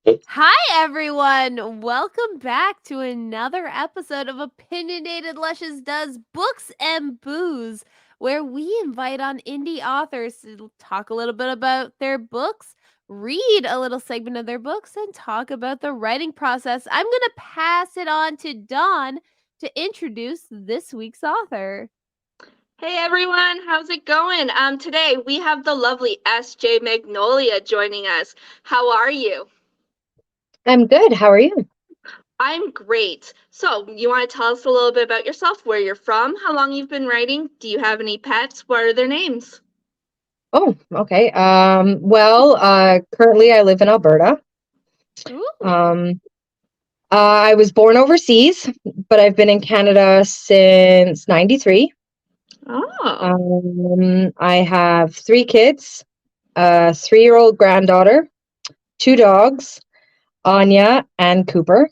Hi, everyone. Welcome back to another episode of Opinionated Lushes Does Books and Booze, where we invite on indie authors to talk a little bit about their books, read a little segment of their books, and talk about the writing process. I'm going to pass it on to Dawn to introduce this week's author. Hey everyone, how's it going? Today we have the lovely SJ Magnolia joining us. How are you? I'm good. How are you? I'm great. So, you want to tell us a little bit about yourself, where you're from, how long you've been writing? Do you have any pets? What are their names? Oh, okay. Currently I live in Alberta. Ooh. I was born overseas, but I've been in Canada since 93. Oh. I have 3 kids, a 3-year-old granddaughter, 2 dogs, Anya and Cooper.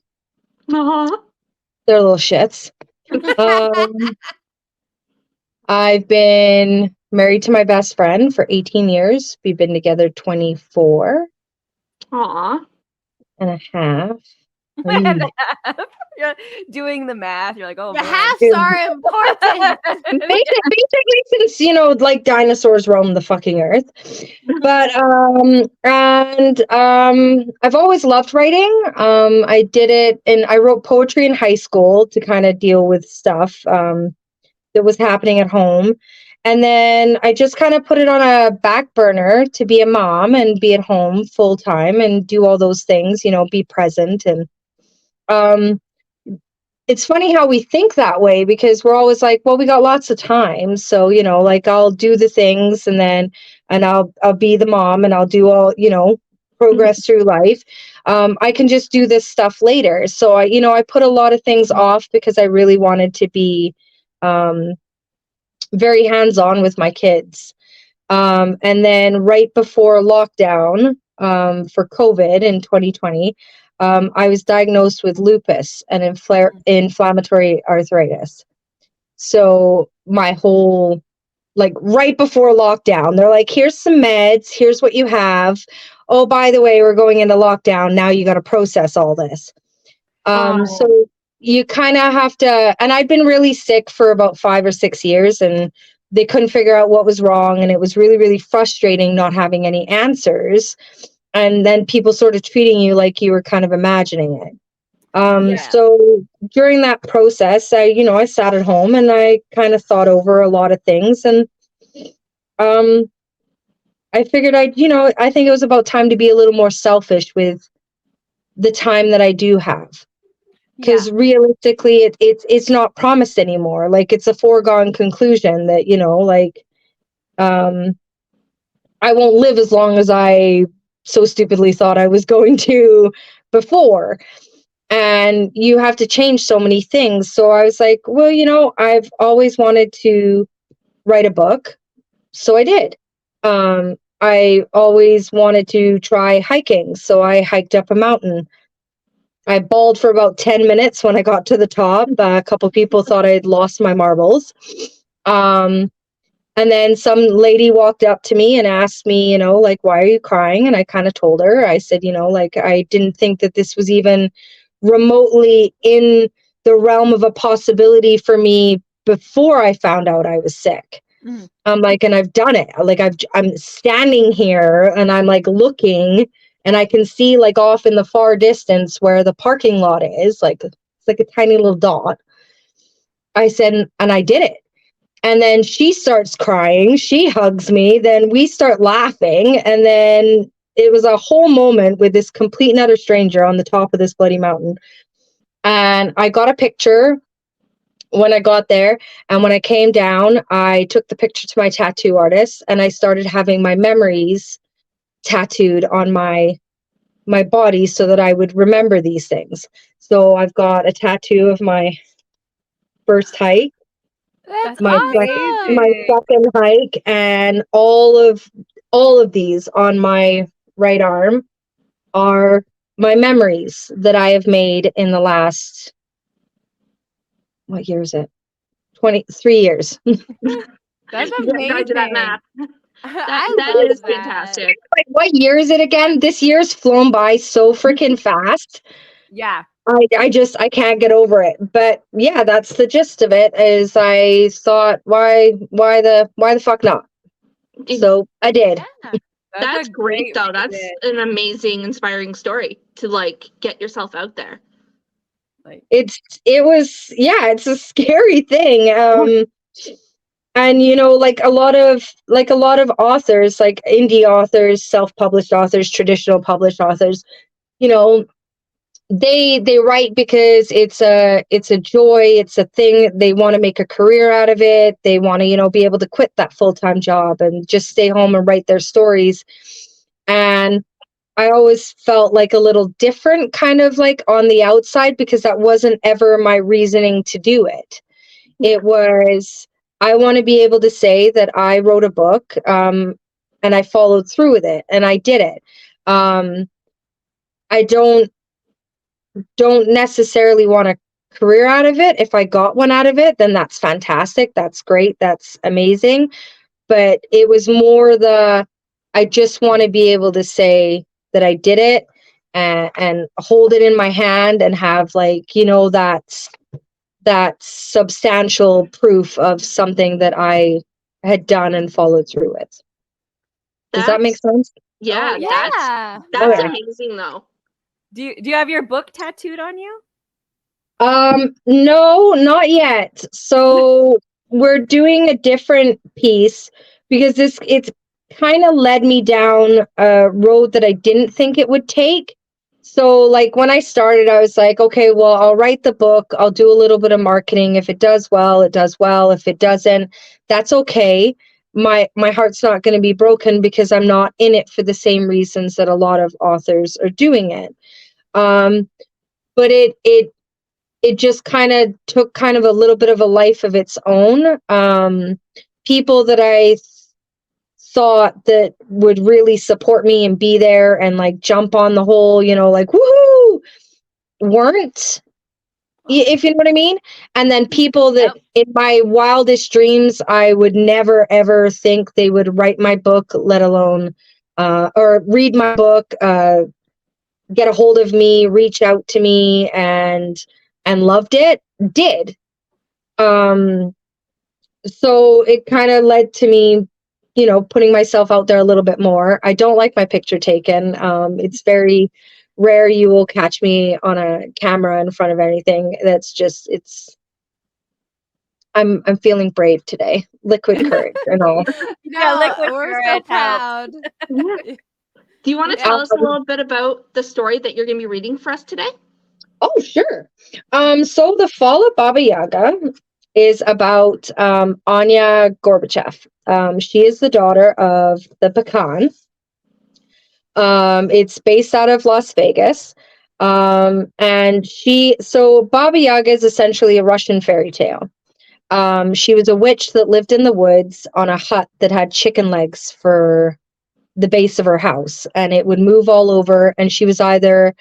Aw. They're little shits. Um, I've been married to my best friend for 18 years. We've been together 24 Aw. and a half. You're doing the math. You're like, oh, The man. halves are important. Basically, since like dinosaurs roam the fucking earth, but I've always loved writing. I did it, and I wrote poetry in high school to kind of deal with stuff that was happening at home, and then I just kind of put it on a back burner to be a mom and be at home full time and do all those things. Be present and um it's funny how we think that way because we're always like, well, we got lots of time. So, like I'll do the things and I'll be the mom and I'll do all, progress through life. I can just do this stuff later. So I put a lot of things off because I really wanted to be very hands-on with my kids. And then right before lockdown for COVID in 2020, I was diagnosed with lupus and inflammatory arthritis. So my whole, like right before lockdown, they're like, here's some meds, here's what you have. Oh, by the way, we're going into lockdown. Now you got to process all this. So you kind of have to, and I'd been really sick for about 5 or 6 years and they couldn't figure out what was wrong. And it was really, really frustrating not having any answers. And then people sort of treating you like you were kind of imagining it. So during that process, I sat at home and I kind of thought over a lot of things and, I figured I think it was about time to be a little more selfish with the time that I do have. Because realistically, it's not promised anymore. Like it's a foregone conclusion that I won't live as long as I so stupidly thought I was going to before. And you have to change so many things. So I was like, well, I've always wanted to write a book, so I did. I always wanted to try hiking, so I hiked up a mountain. I bawled for about 10 minutes when I got to the top. A couple people thought I had lost my marbles. And then some lady walked up to me and asked me, like, why are you crying? And I kind of told her, I said, like, I didn't think that this was even remotely in the realm of a possibility for me before I found out I was sick. I'm like, and I've done it. Like, I'm standing here and I'm like looking and I can see like off in the far distance where the parking lot is, like it's like a tiny little dot. I said, and I did it. And then she starts crying. She hugs me. Then we start laughing. And then it was a whole moment with this complete and utter stranger on the top of this bloody mountain. And I got a picture when I got there. And when I came down, I took the picture to my tattoo artist and I started having my memories tattooed on my body so that I would remember these things. So I've got a tattoo of my first hike, That's my awesome. my second hike, and all of these on my right arm are my memories that I have made in the last, what year is it? 23 years. That's Yeah, I did that amazing. math. I That love is that. fantastic. Like, what year is it again? This year's flown by so freaking fast. Yeah. I can't get over it. But yeah, that's the gist of it. Is I thought, why the fuck not? So I did. Yeah. That's a great though. That's reason. an amazing, inspiring story to like get yourself out there. Like, It's a scary thing. And like a lot of authors, like indie authors, self-published authors, traditional published authors, you know, they write because it's a joy, it's a thing, they want to make a career out of it, they want to be able to quit that full-time job and just stay home and write their stories. And I always felt like a little different, kind of like on the outside, because that wasn't ever my reasoning to do it. It was, I want to be able to say that I wrote a book, and I followed through with it, and I did it. I don't necessarily want a career out of it. If I got one out of it, then that's fantastic. That's great. That's amazing. But it was more I just want to be able to say that I did it, and hold it in my hand and have that substantial proof of something that I had done and followed through with. Does that make sense? Yeah, yeah. Yeah. that's Okay. amazing though. Do you have your book tattooed on you? No, not yet. So we're doing a different piece because it's kind of led me down a road that I didn't think it would take. So like when I started, I was like, okay, well, I'll write the book, I'll do a little bit of marketing. If it does well, it does well. If it doesn't, that's okay. My heart's not going to be broken because I'm not in it for the same reasons that a lot of authors are doing it. But it just kind of took kind of a little bit of a life of its own. People that I thought that would really support me and be there and like jump on the whole, like woohoo, weren't, if you know what I mean. And then people that in my wildest dreams, I would never ever think they would write my book, let alone or read my book, get a hold of me, reach out to me, and loved it, did. So it kind of led to me, putting myself out there a little bit more. I don't like my picture taken. It's very rare you will catch me on a camera in front of anything. That's just, I'm feeling brave today. Liquid courage and all. Yeah, liquid We're so courage helps. proud. Yeah. Do you want to Yeah. tell us a little bit about the story that you're going to be reading for us today? Oh, sure. So the Fall of Baba Yaga is about Anya Gorbachev. She is the daughter of the Pecan. It's based out of Las Vegas. And so Baba Yaga is essentially a Russian fairy tale. She was a witch that lived in the woods on a hut that had chicken legs for the base of her house, and it would move all over, and she was either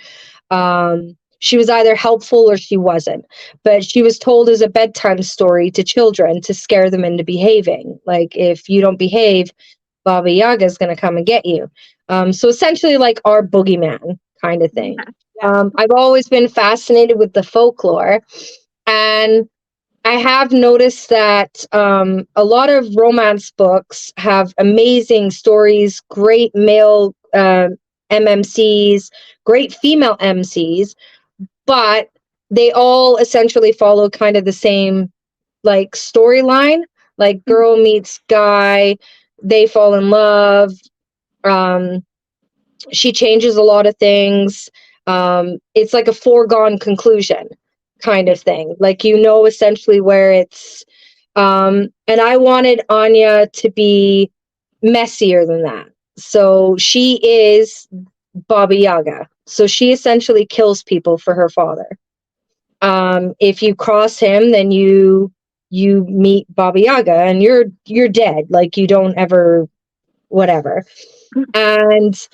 helpful or she wasn't. But she was told as a bedtime story to children to scare them into behaving. Like, if you don't behave, Baba Yaga is going to come and get you. So essentially like our boogeyman kind of thing. I've always been fascinated with the folklore, and I have noticed that a lot of romance books have amazing stories, great male MMCs, great female MCs, but they all essentially follow kind of the same like storyline, like girl meets guy, they fall in love, she changes a lot of things. It's like a foregone conclusion kind of thing, like essentially where it's and I wanted Anya to be messier than that. So she is Baba Yaga. So she essentially kills people for her father. If you cross him, then you meet Baba Yaga and you're dead. Like, you don't ever whatever. And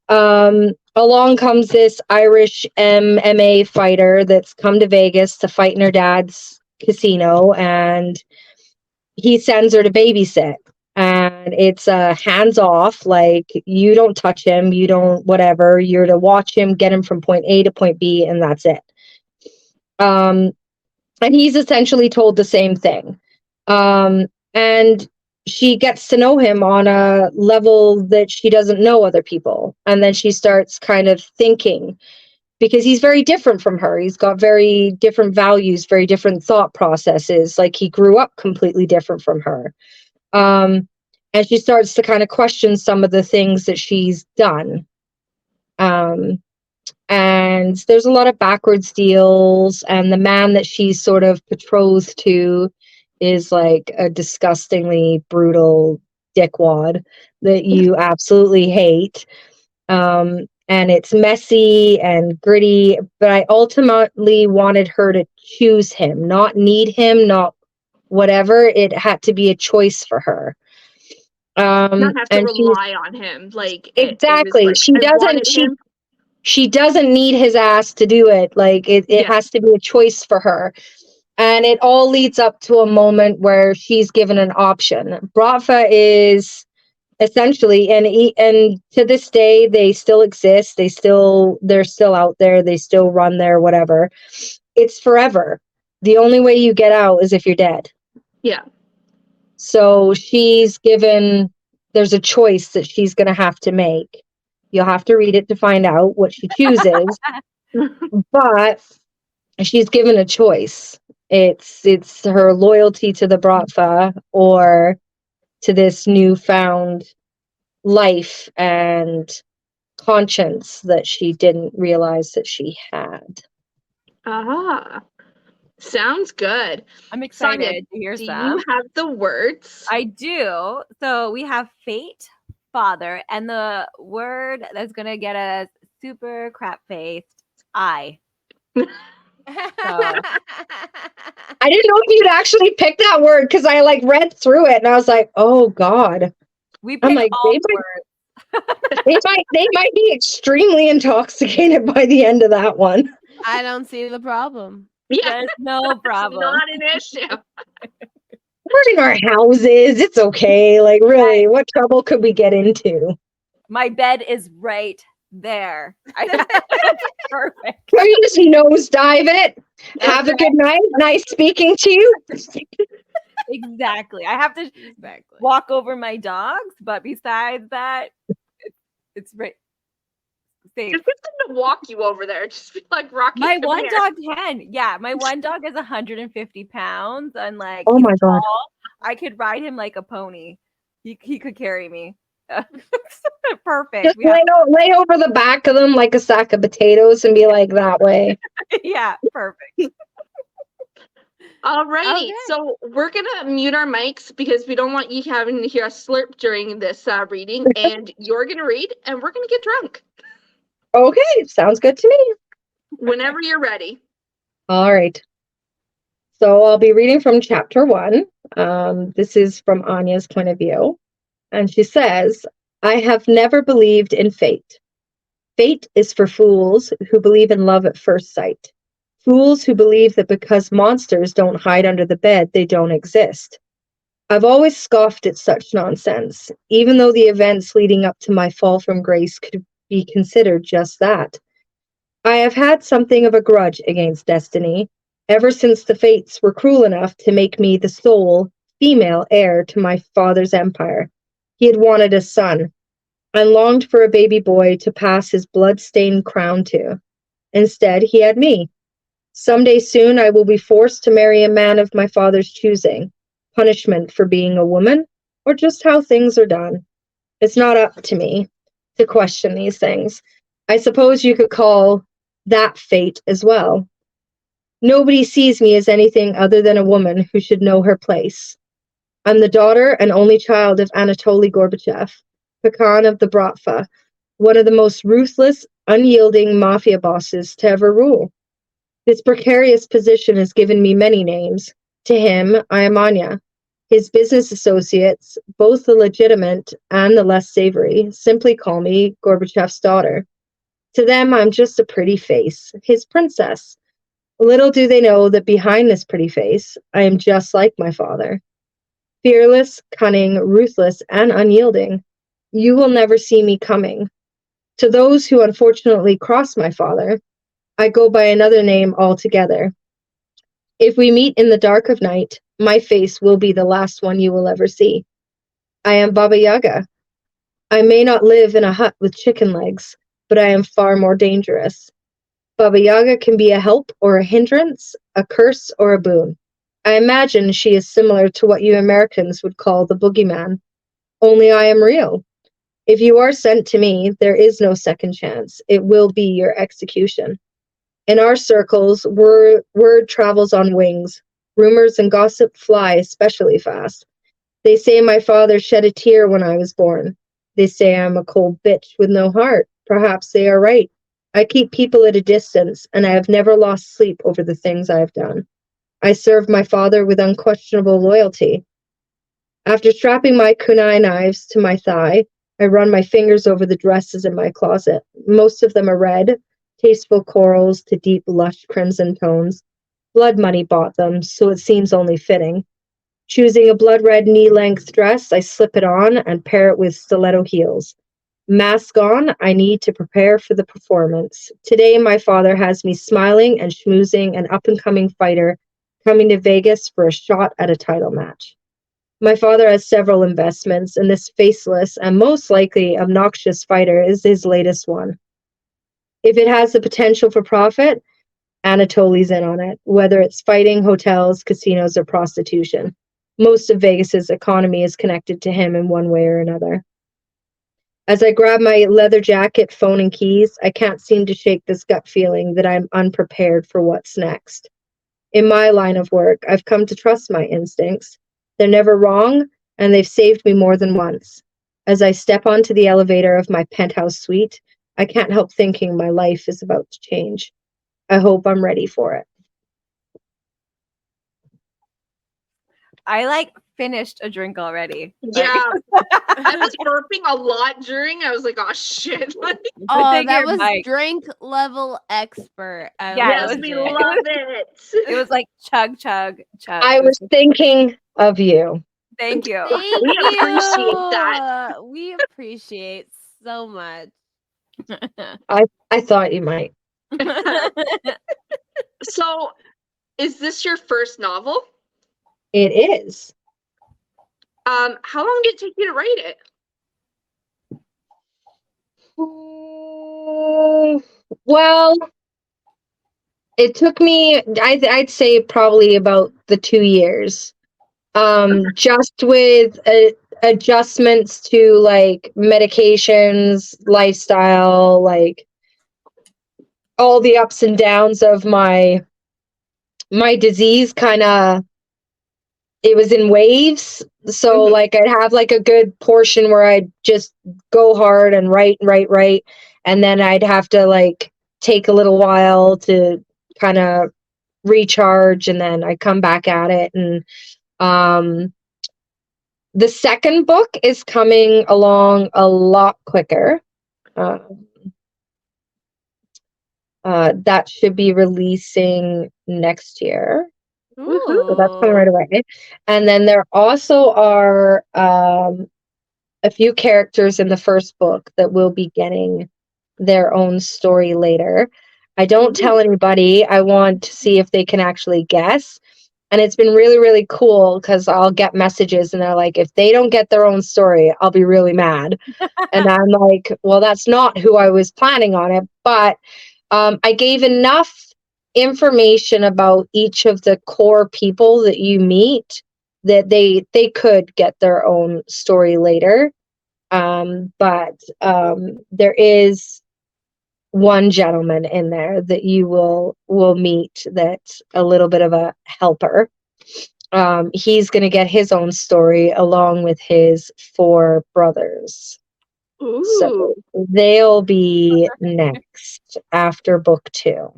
along comes this Irish MMA fighter that's come to Vegas to fight in her dad's casino, and he sends her to babysit. And it's hands off, like you don't touch him, you don't whatever, you're to watch him, get him from point A to point B, and that's it. And he's essentially told the same thing. And she gets to know him on a level that she doesn't know other people. And then she starts kind of thinking, because he's very different from her. He's got very different values, very different thought processes. Like he grew up completely different from her. And she starts to kind of question some of the things that she's done. And there's a lot of backwards deals, and the man that she's sort of betrothed to is like a disgustingly brutal dickwad that you absolutely hate. And it's messy and gritty, but I ultimately wanted her to choose him, not need him, not whatever. It had to be a choice for her. Not have to And rely on him. Like it was exactly, like, she I doesn't. wanted him. She doesn't need his ass to do it. Like it Yeah. has to be a choice for her. And it all leads up to a moment where she's given an option. Bratva is essentially, and to this day, they still exist. They're still out there. They still run there, whatever. It's forever. The only way you get out is if you're dead. Yeah. So there's a choice that she's going to have to make. You'll have to read it to find out what she chooses. But she's given a choice. It's her loyalty to the Bratva or to this newfound life and conscience that she didn't realize that she had. Sounds good. I'm excited Sonia, to hear do some. you have the words? I do. So we have fate, father, and the word that's gonna get us super crap faced. I. I didn't know if you'd actually pick that word because I like read through it and I was like, oh God. We I'm pick like, all words. they might be extremely intoxicated by the end of that one. I don't see the problem. Yeah, There's no problem. not an issue. We're in our houses. It's okay. Like, really, what trouble could we get into? My bed is right there. Perfect. Can you just nosedive it? Have a good night. Nice speaking to you. Exactly. I have to walk over my dogs, but besides that, it's right. Safe. Just get them to walk you over there. Just be like Rocky. My one dog can. Yeah, my one dog is 150 pounds, and like, oh he's my God. tall. I could ride him like a pony. He could carry me. Perfect. Just lay over the back of them like a sack of potatoes and be like that way. Yeah, perfect. Alrighty, Okay. so we're gonna mute our mics because we don't want you having to hear us slurp during this reading, and you're gonna read, and we're gonna get drunk. Okay, sounds good to me. Whenever you're ready. All right. So I'll be reading from chapter 1. This is from Anya's point of view. And she says, I have never believed in fate. Fate is for fools who believe in love at first sight. Fools who believe that because monsters don't hide under the bed, they don't exist. I've always scoffed at such nonsense, even though the events leading up to my fall from grace could be considered just that. I have had something of a grudge against destiny, ever since the fates were cruel enough to make me the sole female heir to my father's empire. He had wanted a son, and longed for a baby boy to pass his blood-stained crown to. Instead, he had me. Someday soon I will be forced to marry a man of my father's choosing. Punishment for being a woman, or just how things are done. It's not up to me to question these things. I suppose you could call that fate as well. Nobody sees me as anything other than a woman who should know her place. I'm the daughter and only child of Anatoly Gorbachev, Pecan of the Bratva, one of the most ruthless, unyielding mafia bosses to ever rule. This precarious position has given me many names. To him, I am Anya. His business associates, both the legitimate and the less savory, simply call me Gorbachev's daughter. To them, I'm just a pretty face, his princess. Little do they know that behind this pretty face, I am just like my father. Fearless, cunning, ruthless, and unyielding. You will never see me coming. To those who unfortunately cross my father, I go by another name altogether. If we meet in the dark of night, my face will be the last one you will ever see. I am Baba Yaga. I may not live in a hut with chicken legs, but I am far more dangerous. Baba Yaga can be a help or a hindrance, a curse or a boon. I imagine she is similar to what you Americans would call the boogeyman, only I am real. If you are sent to me, there is no second chance. It will be your execution. In our circles, word travels on wings. Rumors and gossip fly especially fast. They say my father shed a tear when I was born. They say I'm a cold bitch with no heart. Perhaps they are right. I keep people at a distance, and I have never lost sleep over the things I have done. I serve my father with unquestionable loyalty. After strapping my kunai knives to my thigh, I run my fingers over the dresses in my closet. Most of them are red, tasteful corals to deep, lush crimson tones. Blood money bought them, so it seems only fitting. Choosing a blood red knee-length dress, I slip it on and pair it with stiletto heels. Mask on, I need to prepare for the performance. Today, my father has me smiling and schmoozing an up-and-coming fighter coming to Vegas for a shot at a title match. My father has several investments, and this faceless and most likely obnoxious fighter is his latest one. If it has the potential for profit, Anatoly's in on it, whether it's fighting, hotels, casinos, or prostitution. Most of Vegas's economy is connected to him in one way or another. As I grab my leather jacket, phone, and keys, I can't seem to shake this gut feeling that I'm unprepared for what's next. In my line of work, I've come to trust my instincts. They're never wrong, and they've saved me more than once. As I step onto the elevator of my penthouse suite, I can't help thinking my life is about to change. I hope I'm ready for it. I finished a drink already. Yeah. I was burping a lot during. I was like, oh shit. Oh, Take that your was mic. drink level expert. I Yeah, Yes, loved we it. love it. It was like chug, chug, chug. I It was thinking of you. Thank you. Thank We you. appreciate that. We appreciate so much. I thought you might. So, is this your first novel? It is. How long did it take you to write it? Well, it took me, I'd say probably about the 2 years. Just with adjustments to like medications, lifestyle, like all the ups and downs of my disease kind of, it was in waves. So Mhm. like I'd have like a good portion where I'd just go hard and write, and then I'd have to like take a little while to kind of recharge, and then I come back at it. And the second book is coming along a lot quicker. That should be releasing next year. So that's coming right Ooh. away. And then there also are a few characters in the first book that will be getting their own story later. I don't tell anybody. I want to see if they can actually guess. And it's been really, really cool because I'll get messages and they're like, if they don't get their own story, I'll be really mad. And I'm like, well, that's not who I was planning on it. But I gave enough information about each of the core people that you meet that they could get their own story later. But there is one gentleman in there that you will meet that's a little bit of a helper. He's going to get his own story along with his 4 brothers. Ooh. So they'll be next after book 2.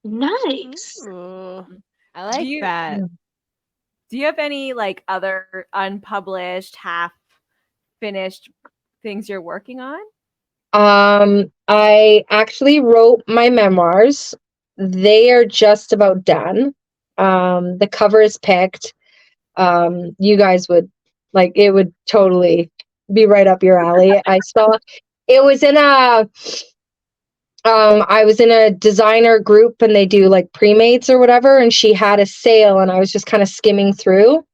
Nice. Ooh. I Do like you that. do you have any other unpublished, half finished things you're working on? I actually wrote my memoirs. They are just about done. The cover is picked. you guys would like, it would totally be right up your alley. I saw it was in a I was in a designer group and they do like pre-mates or whatever, and she had a sale and I was just kind of skimming through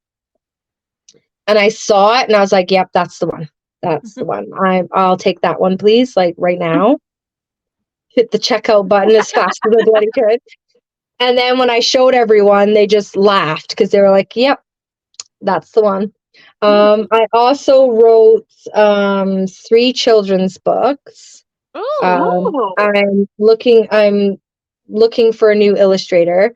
and I saw it and I was like, yep, that's the one. That's the one. I'll take that one, please. Like right now. Hit the checkout button as fast as I bloody could. And then when I showed everyone, they just laughed because they were like, yep, that's the one. I also wrote 3 children's books. Ooh. I'm looking for a new illustrator.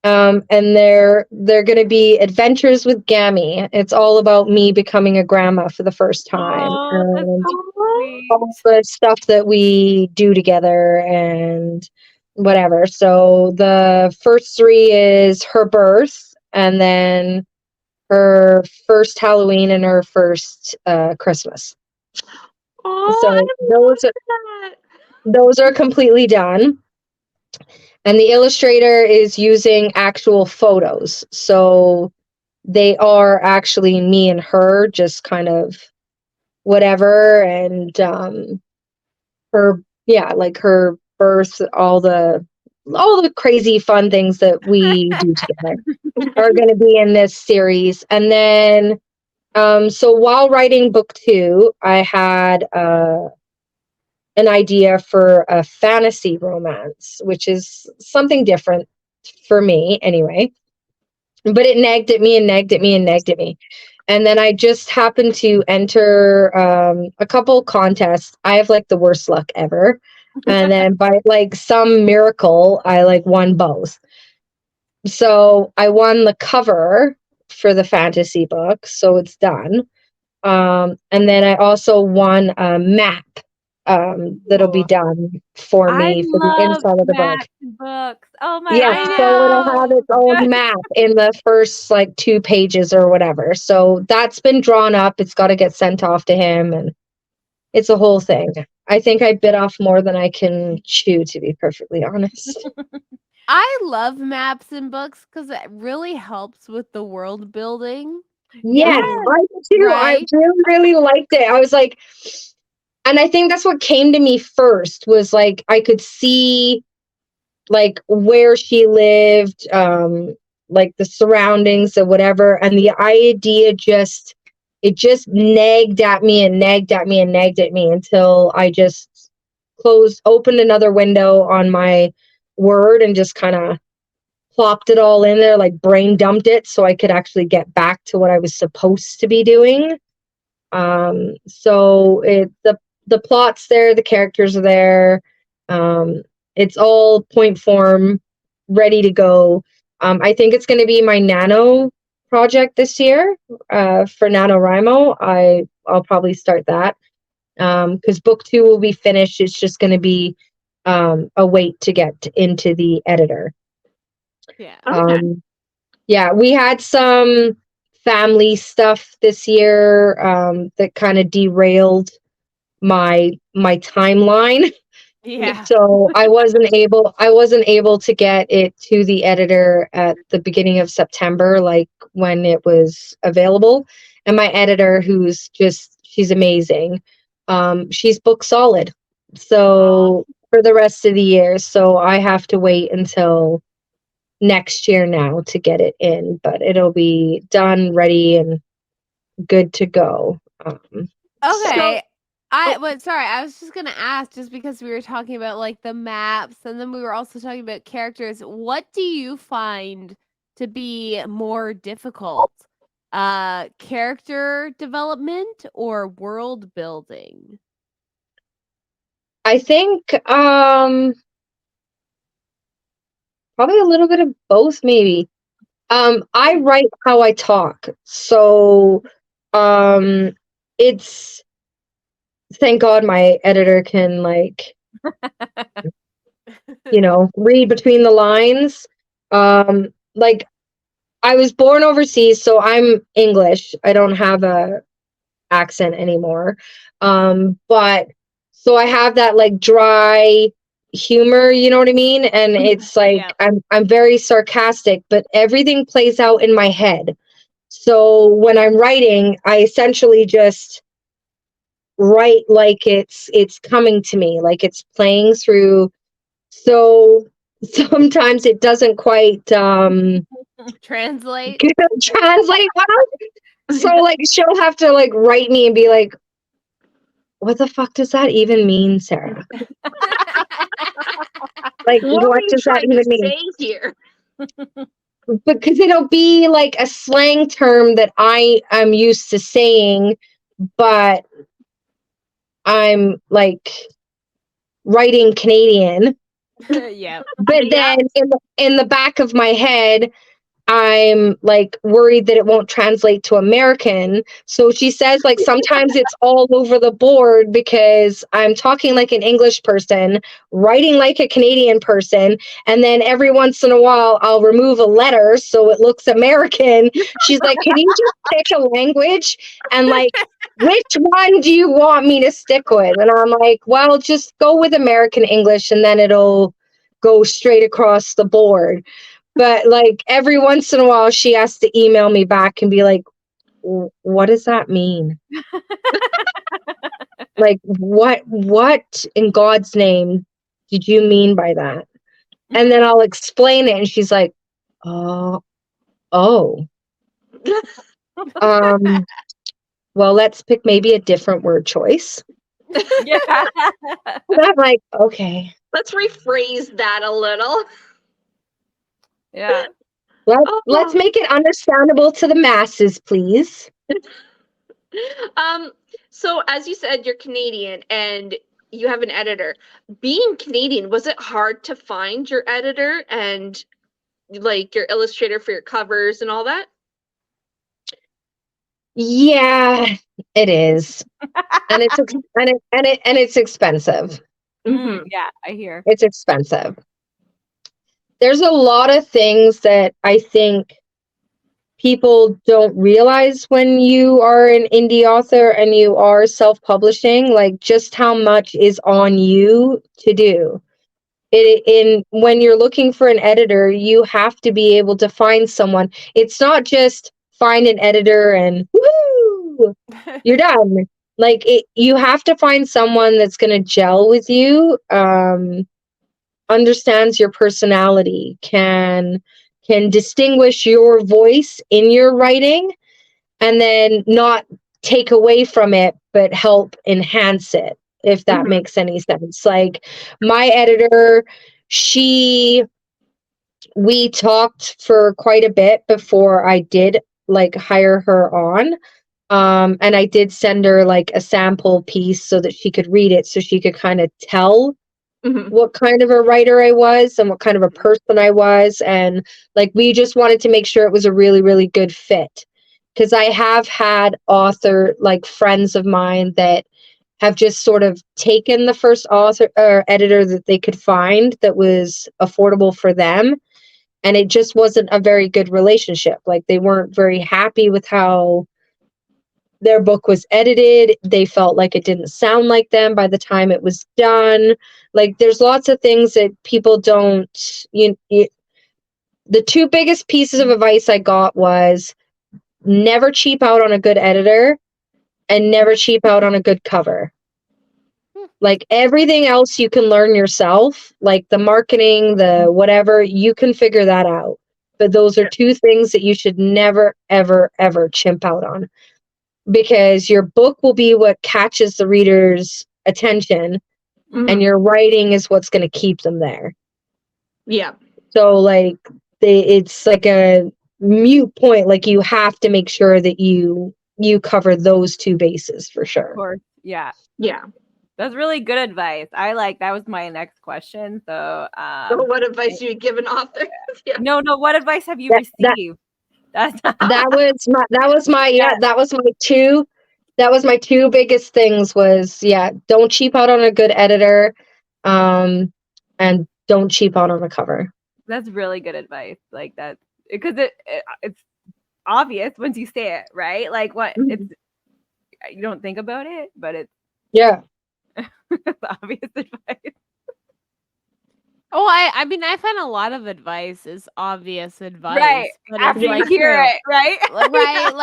And they're going to be adventures with Gammy. It's all about me becoming a grandma for the first time. Oh, that's And so sweet. all the stuff that we do together and whatever. So the first 3 is her birth, and then her first Halloween and her first Christmas. Oh, So I love that. those are completely done. And the illustrator is using actual photos. So they are actually me and her, just kind of whatever. And her, yeah, like her birth, all the crazy fun things that we do together are going to be in this series. And then so while writing book 2, I had an idea for a fantasy romance, which is something different for me anyway. But it nagged at me and nagged at me and nagged at me. And then I just happened to enter a couple contests. I have like the worst luck ever. And then by like some miracle, I like won both. So I won the cover for the fantasy book. So it's done. And then I also won a map that'll be done for I me for the love inside of the book. math books. Oh my Yeah, I so it'll have know. its own map in the first like 2 pages or whatever. So that's been drawn up. It's got to get sent off to him, and it's a whole thing. I think I bit off more than I can chew, to be perfectly honest. I love maps in books because it really helps with the world building. Yes, And I do too. I right? really, really liked it. I was like, and I think that's what came to me first was like I could see like where she lived, like the surroundings or whatever, and the idea just nagged at me and nagged at me and nagged at me until I just opened another window on my Word and just kind of plopped it all in there, like brain dumped it so I could actually get back to what I was supposed to be doing. So the plot's there, the characters are there. It's all point form, ready to go. I think it's going to be my nano project this year for NaNoWriMo. I'll probably start that because book 2 will be finished. It's just going to be a wait to get into the editor. Yeah. Yeah, we had some family stuff this year that kind of derailed my timeline. Yeah. So I wasn't able to get it to the editor at the beginning of September, like when it was available. And my editor, she's amazing. She's book solid. So for the rest of the year. So I have to wait until next year now to get it in, but it'll be done, ready, and good to go. Okay. Sorry, I was just gonna ask, just because we were talking about like the maps and then we were also talking about characters, what do you find to be more difficult? Character development or world building? I think probably a little bit of both, maybe. I write how I talk. So it's thank God my editor can like read between the lines. Like I was born overseas, so I'm English. I don't have a accent anymore. But so I have that like dry humor, you know what I mean? And it's like Yeah. I'm very sarcastic, but everything plays out in my head. So when I'm writing, I essentially just write like it's coming to me, like it's playing through. So sometimes it doesn't quite Translate. translate well. So like she'll have to like write me and be like, what the fuck does that even mean, Sarah? Like, What are what you does that trying to even mean? say here? Because it'll be like a slang term that I am used to saying, but I'm like writing Canadian. Yep. But Yeah. then in the back of my head, I'm like worried that it won't translate to American. So she says like sometimes it's all over the board because I'm talking like an English person, writing like a Canadian person, and then every once in a while I'll remove a letter so it looks American. She's like, "Can you just pick a language and like which one do you want me to stick with?" And I'm like, "Well, just go with American English and then it'll go straight across the board." But like every once in a while, she has to email me back and be like, "What does that mean? Like, what in God's name did you mean by that?" And then I'll explain it, and she's like, "Oh, oh, um, well, let's pick maybe a different word choice." Yeah. And I'm like, "Okay, Let's rephrase that a little. Yeah. let's Oh. make it understandable to the masses, please." Um, so as you said, you're Canadian and you have an editor. Being Canadian, was it hard to find your editor and like your illustrator for your covers and all that? Yeah, it is, and it's expensive. Mm-hmm. Yeah, I hear. It's expensive. There's a lot of things that I think people don't realize when you are an indie author and you are self-publishing, like just how much is on you to do. In when you're looking for an editor, you have to be able to find someone. It's not just find an editor and woo, you're done. Like you have to find someone that's going to gel with you. Understands your personality, can distinguish your voice in your writing, and then not take away from it but help enhance it, if that Mm-hmm. makes any sense. Like my editor, she we talked for quite a bit before I did like hire her on. And I did send her like a sample piece so that she could read it, so she could kind of tell Mm-hmm. what kind of a writer I was and what kind of a person I was. And like, we just wanted to make sure it was a really, really good fit. Because I have had author, like friends of mine that have just sort of taken the first author or editor that they could find that was affordable for them. And it just wasn't a very good relationship. Like, they weren't very happy with how their book was edited. They felt like it didn't sound like them by the time it was done. Like, there's lots of things that people don't, the two biggest pieces of advice I got was never cheap out on a good editor and never cheap out on a good cover. Like, everything else you can learn yourself, like the marketing, the whatever, you can figure that out. But those are two things that you should never, ever, ever chimp out on, because your book will be what catches the reader's attention, Mm-hmm. and your writing is what's going to keep them there. Yeah. So like it's like a mute point. Like, you have to make sure that you cover those two bases for Of sure. course. Yeah. Yeah. That's really good advice. That was my next question. So So what advice do you give an author? Yeah. no, what advice have you That received? That's yeah, that was my two biggest things was, yeah, don't cheap out on a good editor, and don't cheap out on a cover. that's really good advice. Like that, because it's obvious once you say it, right? Like what it's you don't think about it, but it's Yeah. obvious advice. Oh, I mean, I find a lot of advice is obvious advice, Right. but it's After you like hear true. it, right? Right,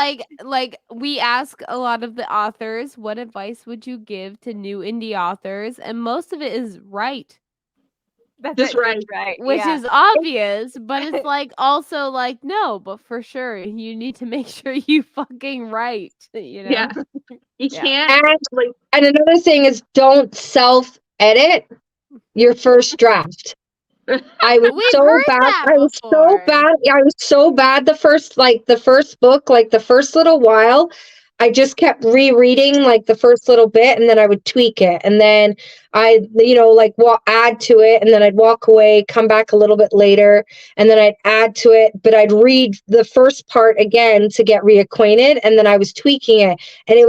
like we ask a lot of the authors, what advice would you give to new indie authors? And most of it is right, That's Just it. right. Just right. which Yeah. is obvious, but it's like also like no, but for sure you need to make sure you fucking write, you Yeah. know? You Yeah. can't like And another thing is don't self-edit your first draft. I was We've so heard bad. that I was so before. bad. Yeah, I was so bad the first book, like the first little while. I just kept rereading like the first little bit and then I would tweak it. And then like add to it and then I'd walk away, come back a little bit later and then I'd add to it, but I'd read the first part again to get reacquainted and then I was tweaking it and I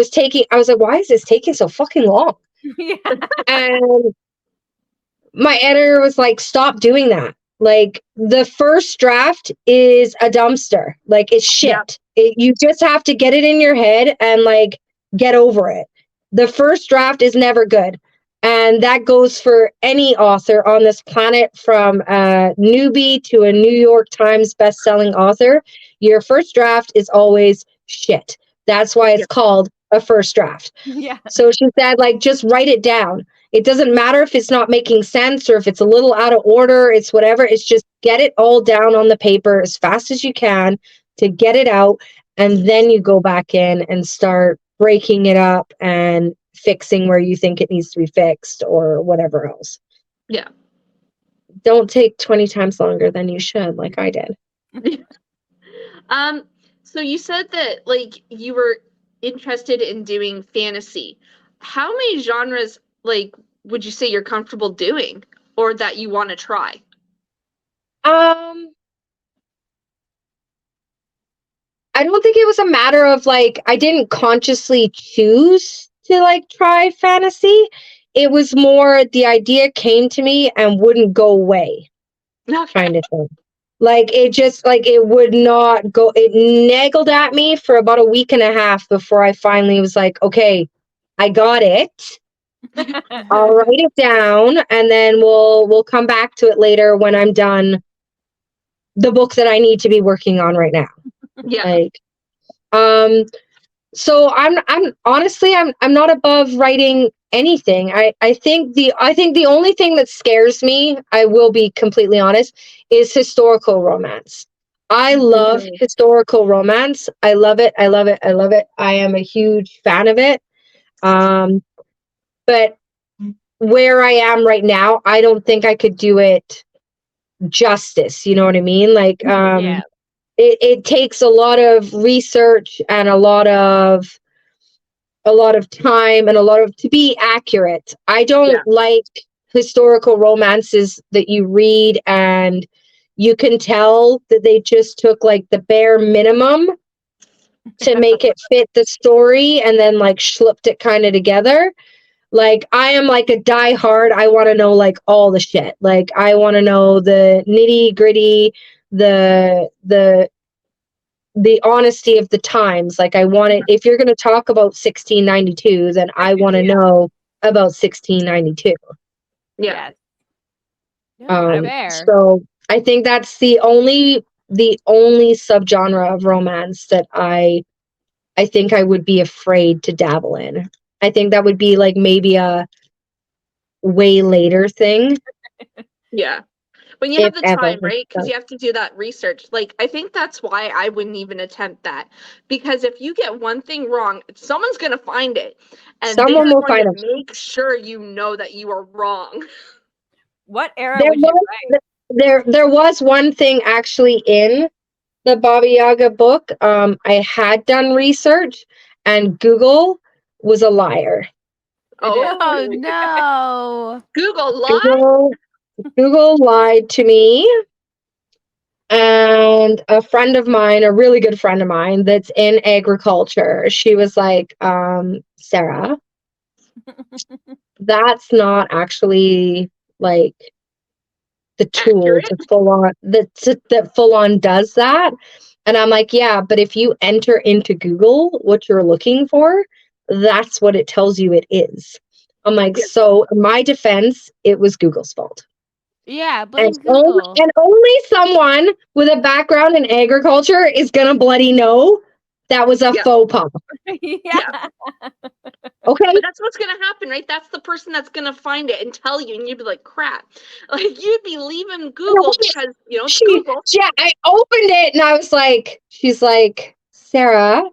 was like, why is this taking so fucking long? Yeah. And my editor was like, stop doing that. Like the first draft is a dumpster. Like it's yeah. shit. You just have to get it in your head and like get over it. The first draft is never good. And that goes for any author on this planet from a newbie to a New York Times bestselling author. Your first draft is always shit. That's why it's Yeah. called a first draft. Yeah. So she said, like, just write it down. It doesn't matter if it's not making sense or if it's a little out of order. It's whatever. It's just get it all down on the paper as fast as you can to get it out. And then you go back in and start breaking it up and fixing where you think it needs to be fixed or whatever else. Yeah. Don't take 20 times longer than you should, like I did. So you said that like you were interested in doing fantasy. How many genres like would you say you're comfortable doing or that you want to try? I don't think it was a matter of like I didn't consciously choose to like try fantasy. It was more the idea came to me and wouldn't go away Okay. kind of thing. Like it just like it would not go. It naggled at me for about a week and a half before I finally was like, okay, I got it. I'll write it down and then we'll come back to it later when I'm done the book that I need to be working on right now. Yeah. Like so I'm honestly I'm not above writing anything. I think the only thing that scares me, I will be completely honest, is historical romance. I love Mhm. historical romance. I love it. I love it. I love it. I am a huge fan of it. But where I am right now, I don't think I could do it justice. You know what I mean? Like Yeah. it takes a lot of research and a lot of time and a lot of to be accurate. I don't Yeah. like historical romances that you read and you can tell that they just took like the bare minimum to make it fit the story and then like schlipped it kind of together. Like I am like a diehard. I want to know like all the shit. Like I want to know the nitty gritty, the honesty of the times. Like I want it. If you're going to talk about 1692, then I want to Yeah. know about 1692. Yeah. No, fair. So I think that's the only subgenre of romance that I think I would be afraid to dabble in. I think that would be like maybe a way later thing. Yeah. When you If have the ever. time, right? Because you have to do that research. Like, I think that's why I wouldn't even attempt that. Because if you get one thing wrong, someone's going to find it. And Someone they're will going find to make sure you know that you are wrong. What era There would you was write? there was one thing actually in the Baba Yaga book. I had done research, and Google was a liar. Oh, Oh no. Google lie? Google lied to me. And a friend of mine, a really good friend of mine that's in agriculture, she was like, Sarah, that's not actually like the tool Accurate? to full on that full on does that. And I'm like, yeah, but if you enter into Google what you're looking for, that's what it tells you it is. I'm like, Yeah. so in my defense, it was Google's fault. Yeah, And blame Google. only someone with a background in agriculture is gonna bloody know that was a Yeah. faux pas. Yeah. Okay? But that's what's gonna happen, right? That's the person that's gonna find it and tell you, and you'd be like, "Crap!" Like you'd be leaving Google because it's Google. I opened it and I was like, she's like, Sarah,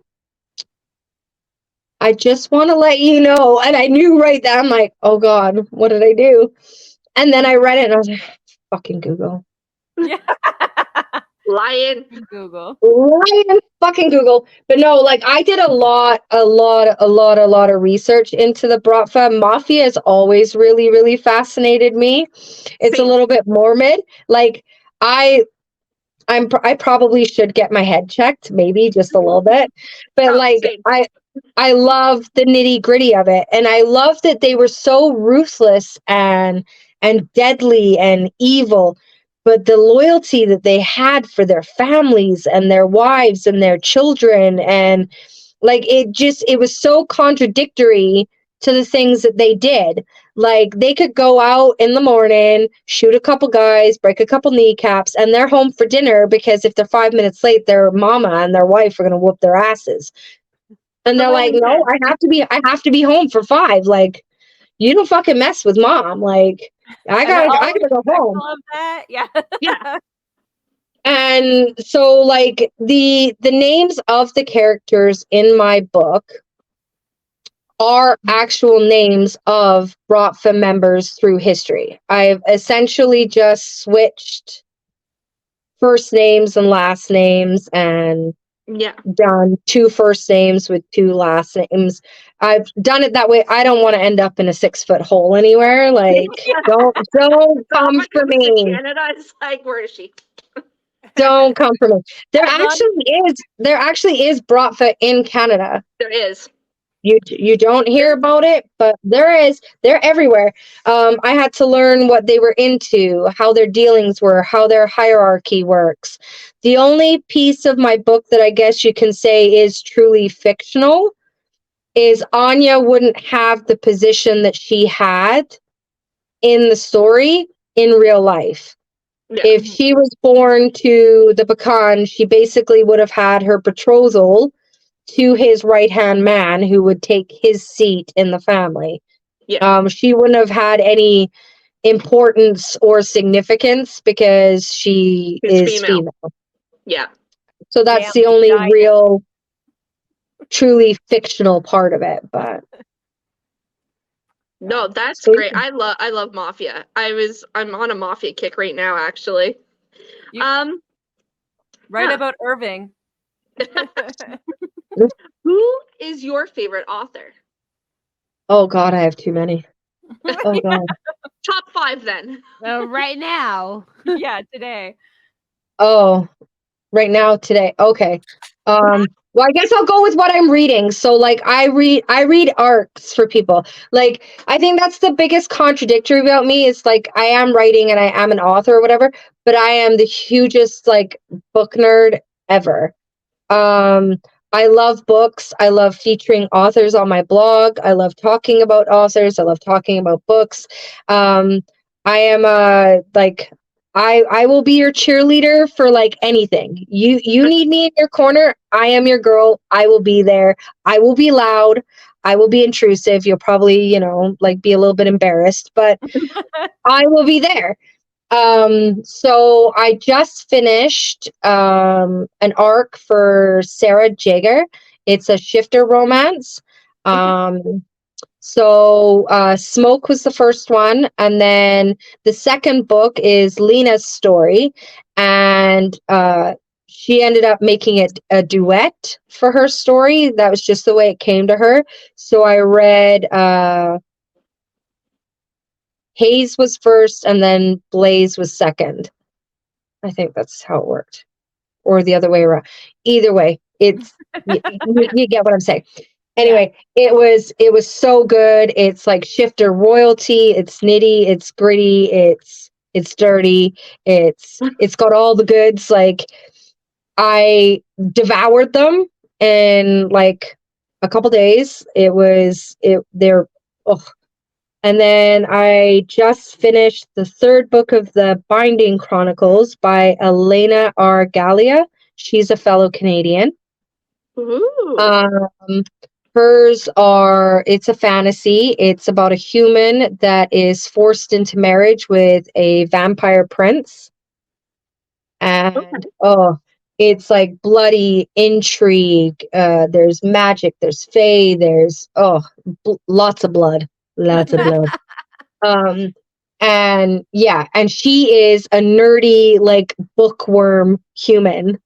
I just want to let you know. And I knew right then, I'm like, oh God, what did I do? And then I read it and I was like, fucking Google. Yeah. Lying. Google. Ryan fucking Google. But no, like I did a lot of research into the Bratva. Mafia has always really, really fascinated me. It's a Same. little bit morbid. Like I probably should get my head checked, maybe just a little bit. But Oh, like same. I love the nitty gritty of it, and I love that they were so ruthless and deadly and evil, but the loyalty that they had for their families and their wives and their children, and like it was so contradictory to the things that they did. Like they could go out in the morning, shoot a couple guys, break a couple kneecaps, and they're home for dinner because if they're 5 minutes late, their mama and their wife are gonna whoop their asses. And they're like, rolling no, pin. I have to be home for 5. Like, you don't fucking mess with mom. Like, I And they're gotta all go home. respectful of that. Yeah. Yeah. And so like the names of the characters in my book are actual names of Bratva members through history. I've essentially just switched first names and last names and Yeah. done 2 first names with 2 last names. I've done it that way. I don't want to end up in a 6-foot hole anywhere. Like, don't come Someone for comes to me. Canada, it's like, where is she? Don't come for me. There As long- actually is Bratva in Canada. There is. You don't hear about it, but they're everywhere. I had to learn what they were into, how their dealings were, how their hierarchy works. The only piece of my book that I guess you can say is truly fictional is Anya wouldn't have the position that she had in the story in real life. Yeah. If she was born to the Bakan, she basically would have had her betrothal to his right-hand man who would take his seat in the family. Yeah. She wouldn't have had any importance or significance because she She's is female. female. Yeah. So that's Damn the only vagina. real, truly fictional part of it. But No, that's so great. I love Mafia. I'm on a Mafia kick right now, actually. You- Um, Right Huh. about Irving. who is your favorite author? oh God, I have too many. Oh God. Top 5 then. Right now. Yeah, today. Oh, right now today. Okay. Well, I guess I'll go with what I'm reading. So like I read arcs for people. Like I think that's the biggest contradictory about me is like I am writing and I am an author or whatever, but I am the hugest like book nerd ever. I love books. I love featuring authors on my blog. I love talking about authors. I love talking about books. I am like I will be your cheerleader for like anything. You need me in your corner. I am your girl. I will be there. I will be loud. I will be intrusive. You'll probably, like be a little bit embarrassed, but I will be there. So I just finished an arc for Sarah Jaeger. It's a shifter romance. So Smoke was the first one, and then the second book is Lena's story, and she ended up making it a duet for her story. That was just the way it came to her. So I read Hayes was first, and then Blaze was second. I think that's how it worked, or the other way around. Either way, it's you get what I'm saying. Anyway, it was so good. It's like shifter royalty. It's nitty. It's gritty. It's dirty. It's got all the goods. Like I devoured them in like a couple days. They're oh, And then I just finished the third book of the Binding Chronicles by Elena R. Gallia. She's a fellow Canadian. Ooh. It's a fantasy. It's about a human that is forced into marriage with a vampire prince. And it's like bloody intrigue. There's magic, there's fae, there's lots of blood. Lots of blood. And yeah, and she is a nerdy, like, bookworm human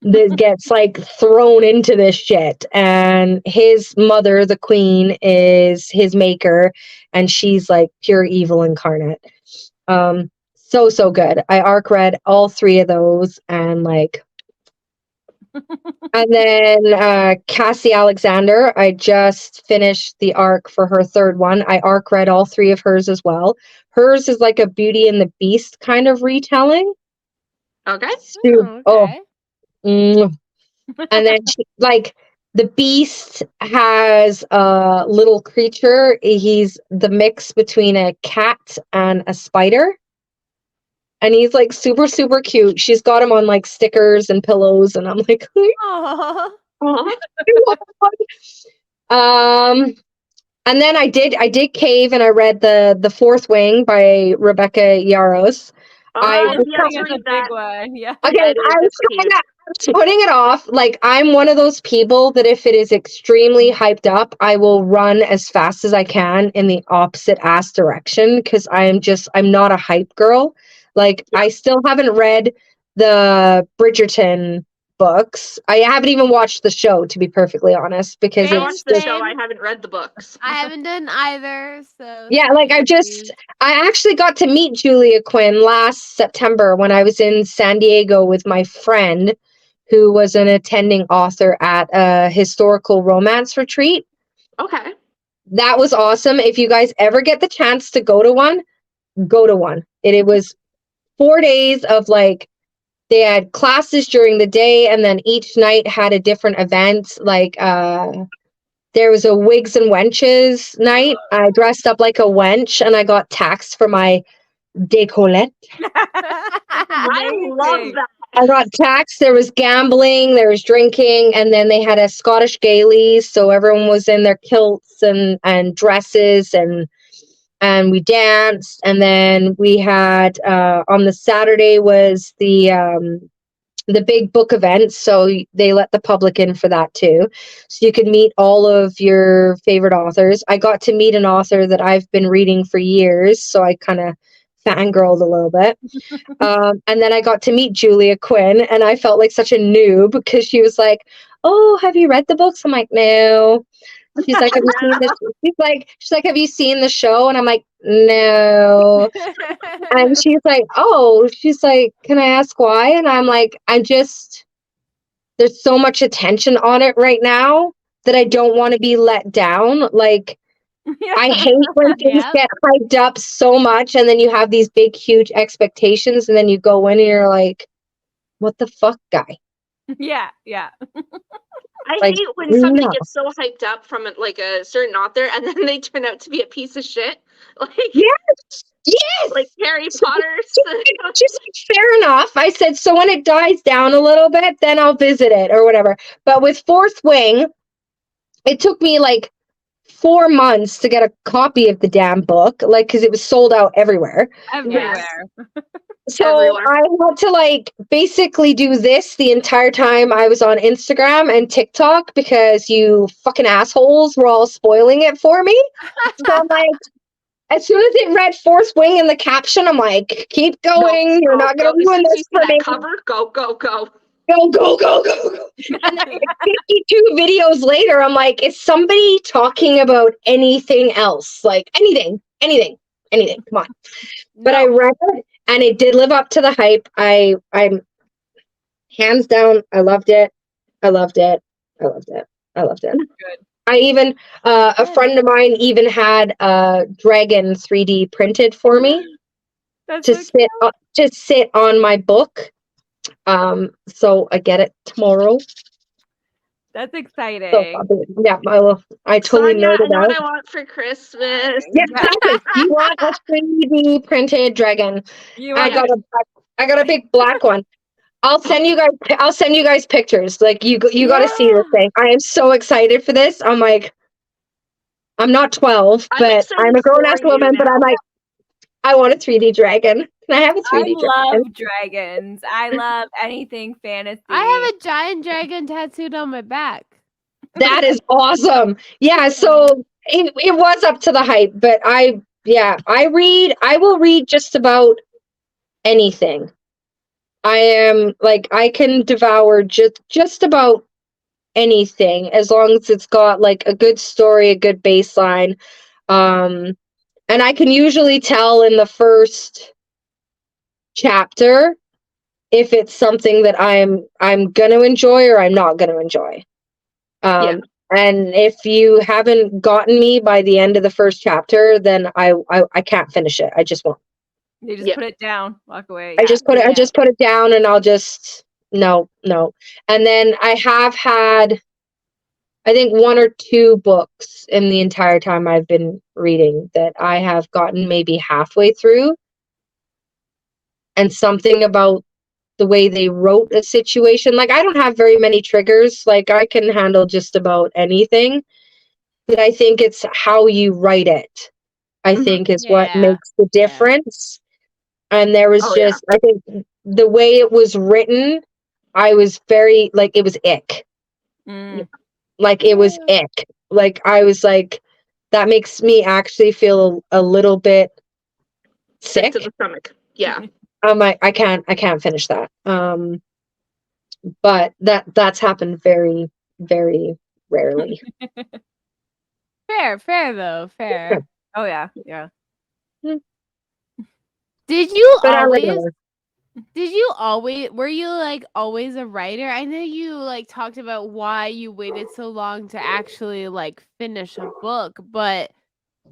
that gets like thrown into this shit, and his mother, the queen, is his maker, and she's like pure evil incarnate. So good. I arc read all three of those, and like and then Cassie Alexander, I just finished the arc for her third one. I arc read all three of hers as well. Hers is like a Beauty and the Beast kind of retelling. Okay. Okay. And then like the Beast has a little creature. He's the mix between a cat and a spider. And he's like super, super cute. She's got him on like stickers and pillows, and I'm like, Aw. and then I did cave, and I read the Fourth Wing by Rebecca Yarros. I Fourth yes, Wing is read a that. big one. Yeah. Okay, Yeah, it is. I was It's cute. putting it off. Like, I'm one of those people that if it is extremely hyped up, I will run as fast as I can in the opposite ass direction, because I'm not a hype girl. Like, Yeah. I still haven't read the Bridgerton books. I haven't even watched the show, to be perfectly honest, because I Same, watched the it's show. same. I haven't read the books. I haven't done either, so yeah, like I actually got to meet Julia Quinn last September when I was in San Diego with my friend who was an attending author at a historical romance retreat. Okay. That was awesome. If you guys ever get the chance to go to one, go to one. It was 4 days of like, they had classes during the day, and then each night had a different event. Like there was a wigs and wenches night. I dressed up like a wench, and I got taxed for my décolleté. I love Amazing. that. I got taxed. There was gambling, there was drinking, and then they had a Scottish Gaelies, so everyone was in their kilts and dresses, and we danced. And then we had on the Saturday was the big book event, so they let the public in for that too, so you could meet all of your favorite authors. I got to meet an author that I've been reading for years, so I kind of fangirled a little bit. And then I got to meet Julia Quinn, and I felt like such a noob because she was like, "Oh, have you read the books?" I'm like, "No." She's like, "Have you seen this?" She's like, "Have you seen the show?" And I'm like, "No." And she's like, "Oh," she's like, "Can I ask why?" And I'm like, there's so much attention on it right now that I don't want to be let down. Like, I hate when things Yep. get hyped up so much, and then you have these big, huge expectations, and then you go in and you're like, "What the fuck, guy?" Yeah, yeah. I Like, hate when somebody no. gets so hyped up from like a certain author and then they turn out to be a piece of shit. Like Yes, yes. like Harry So Potter. just like, fair enough. I said, so when it dies down a little bit, then I'll visit it or whatever. But with Fourth Wing, it took me like 4 months to get a copy of the damn book, like, because it was sold out everywhere. Everywhere. So Everywhere. I had to like basically do this the entire time I was on Instagram and TikTok, because you fucking assholes were all spoiling it for me. So I'm like, as soon as it read Fourth Wing in the caption, I'm like, keep going. You're not going to As ruin soon as you this see for me. that cover, go. Go, go, go, go, go. And then 52 videos later, I'm like, is somebody talking about anything else? Like anything. Come on. But I read it, and it did live up to the hype. I'm hands down, I loved it. Good. I even a friend of mine even had a dragon 3D printed for me That's to so cute. sit on my book. So I get it tomorrow. That's So exciting. yeah, I totally Sonia, I nerded know what out. I want for Christmas. Yeah, exactly. You want a 3D printed dragon? You I want Yeah. got a big black one. I'll send you guys pictures. Like you got to see this Yeah. thing. I am so excited for this. I'm like, I'm not 12, I'm but I'm excited a grown for ass you woman. But I'm now. like, I want a 3D dragon. Can I have a I 3D dragon? love dragons. I love anything fantasy. I have a giant dragon tattooed on my back. That is awesome. Yeah. So it was up to the hype, but I will read just about anything. I am like I can devour just about anything as long as it's got like a good story, a good baseline. Um and I can usually tell in the first chapter if it's something that I'm going to enjoy or I'm not going to enjoy. Yeah. And if you haven't gotten me by the end of the first chapter, then I can't finish it. I just won't. You just Yeah. put it down, walk away. I Yeah. just put it I Yeah. just put it down and I'll just no. And then I have had I think one or two books in the entire time I've been reading that I have gotten maybe halfway through, and something about the way they wrote a situation. Like I don't have very many triggers. Like I can handle just about anything. But I think it's how you write it. I Mhm. think is what Yeah. makes the Yeah. difference. And there was Oh yeah. just I think the way it was written, I was very like it was ick. Mm. Like it was Yeah. ick. Like I was like that makes me actually feel a little bit Sick to sick. the stomach. Yeah. I can't finish that. But that's happened very, very rarely. Fair though, fair. Oh yeah, yeah. Did you But I like always it. were you like always a writer? I know you like talked about why you waited so long to actually like finish a book, but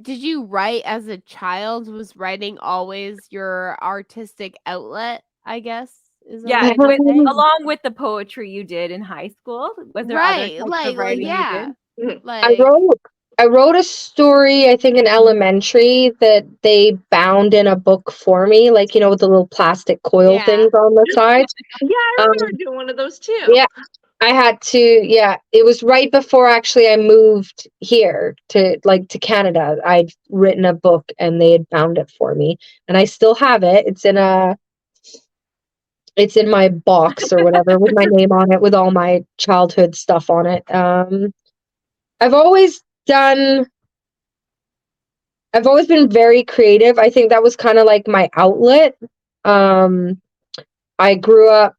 did you write as a child? Was writing always your artistic outlet, I guess, is a Yeah, way to say? along with the poetry you did in high school, was there other Right, types of like writing you did? yeah. Mhm. I Like wrote I wrote a story, I think in elementary, that they bound in a book for me, like with the little plastic coil yeah. things on the sides. Yeah, I Um, remember doing one of those too. yeah, I had to. Yeah, it was right before actually I moved here to Canada. I'd written a book and they had bound it for me, and I still have it. It's in my box or whatever with my name on it, with all my childhood stuff on it. I've always done. I've always been very creative. I think that was kind of like my outlet. Um, I grew up.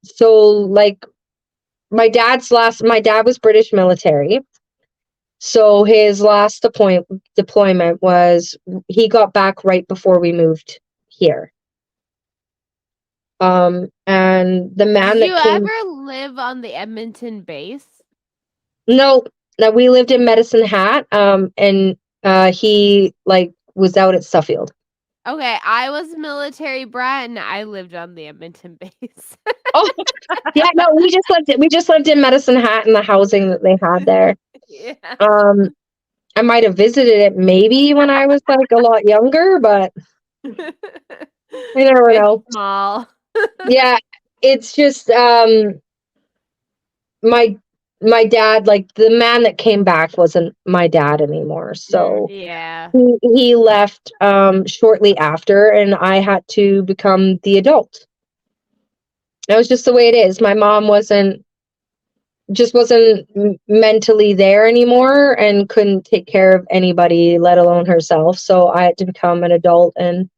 So like my dad was British military. So his last deployment was he got back right before we moved here. And the man Did you that came, ever live on the Edmonton base? no, no, we lived in Medicine Hat. And he like was out at Suffield. Okay, I was a military brat and I lived on the Edmonton base. Oh, yeah, no, we just lived in Medicine Hat in the housing that they had there. Yeah. I might have visited it maybe when I was like a lot younger, but you never It's know. small. Yeah, it's just my my dad, like the man that came back wasn't my dad anymore. So Yeah. he left shortly after and I had to become the adult. That was just the way it is. My mom wasn't mentally there anymore and couldn't take care of anybody, let alone herself. So I had to become an adult and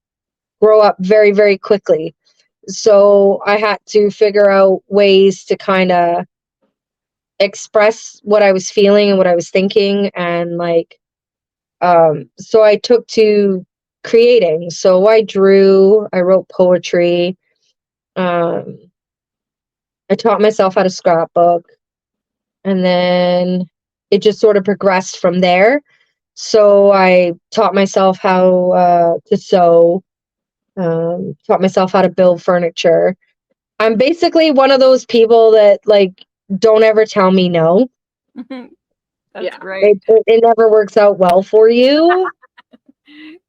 grow up very, very quickly. So I had to figure out ways to kind of express what I was feeling and what I was thinking. And like, so I took to creating. So I drew, I wrote poetry. Um, I taught myself how to scrapbook. And then it just sort of progressed from there. So I taught myself how to sew, taught myself how to build furniture. I'm basically one of those people that like don't ever tell me no. That's Yeah. great. It never works out well for you.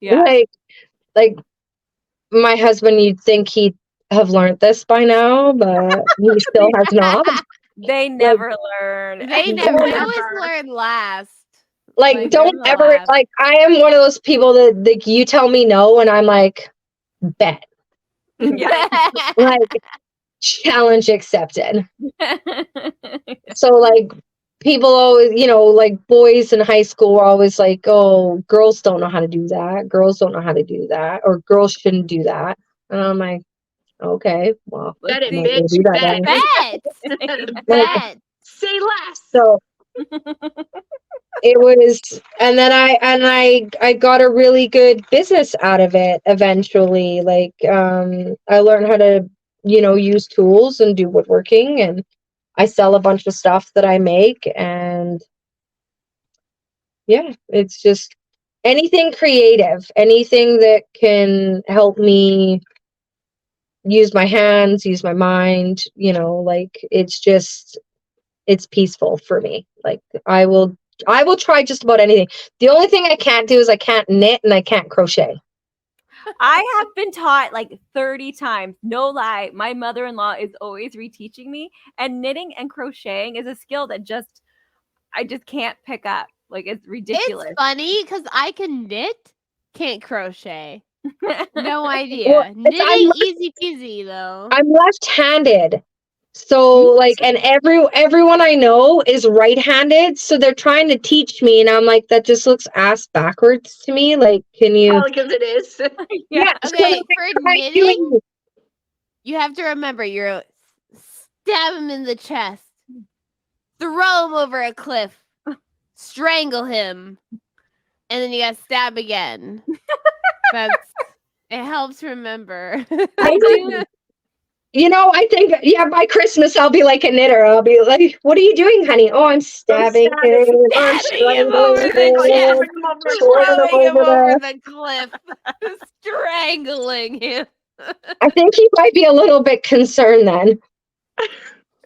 Yeah. Like my husband, you'd think he'd have learned this by now, but he still has not. They never learn. They always learn last. Like, they're don't the ever, last. like, I am one of those people that, like, you tell me no, and I'm like, bet. Yeah. Like, challenge accepted. So, like, people always, like, boys in high school were always like, oh, girls don't know how to do that. Girls don't know how to do that. Or girls shouldn't do that. And I'm like, okay, well, Bet it, I'm not gonna bitch. do that Bet. then. Bet. Say less. So it was, and then I got a really good business out of it eventually. Like, I learned how to, use tools and do woodworking, and I sell a bunch of stuff that I make, and yeah, it's just anything creative, anything that can help me use my hands, use my mind, like it's peaceful for me. Like I will try just about anything. The only thing I can't do is I can't knit and I can't crochet. I have been taught like 30 times, no lie. My mother-in-law is always reteaching me, and knitting and crocheting is a skill that I just can't pick up. Like it's ridiculous. It's funny because I can knit, can't crochet. No Well, idea. Knitting I'm easy peasy though. I'm left-handed. So like, and everyone I know is right-handed, so they're trying to teach me, and I'm like, that just looks ass backwards to me. Like, can you? Because it is. Yeah. Okay, so for try knitting, doing- you have to remember you're stab him in the chest, throw him over a cliff, strangle him, and then you gotta stab again. It helps remember. I do. I think, by Christmas, I'll be like a knitter. I'll be like, what are you doing, honey? Oh, I'm stabbing stabbing. it. I'm Stabbing him strangling over the chest, it, throwing him throwing him over over the cliff, strangling him. I think he might be a little bit concerned then.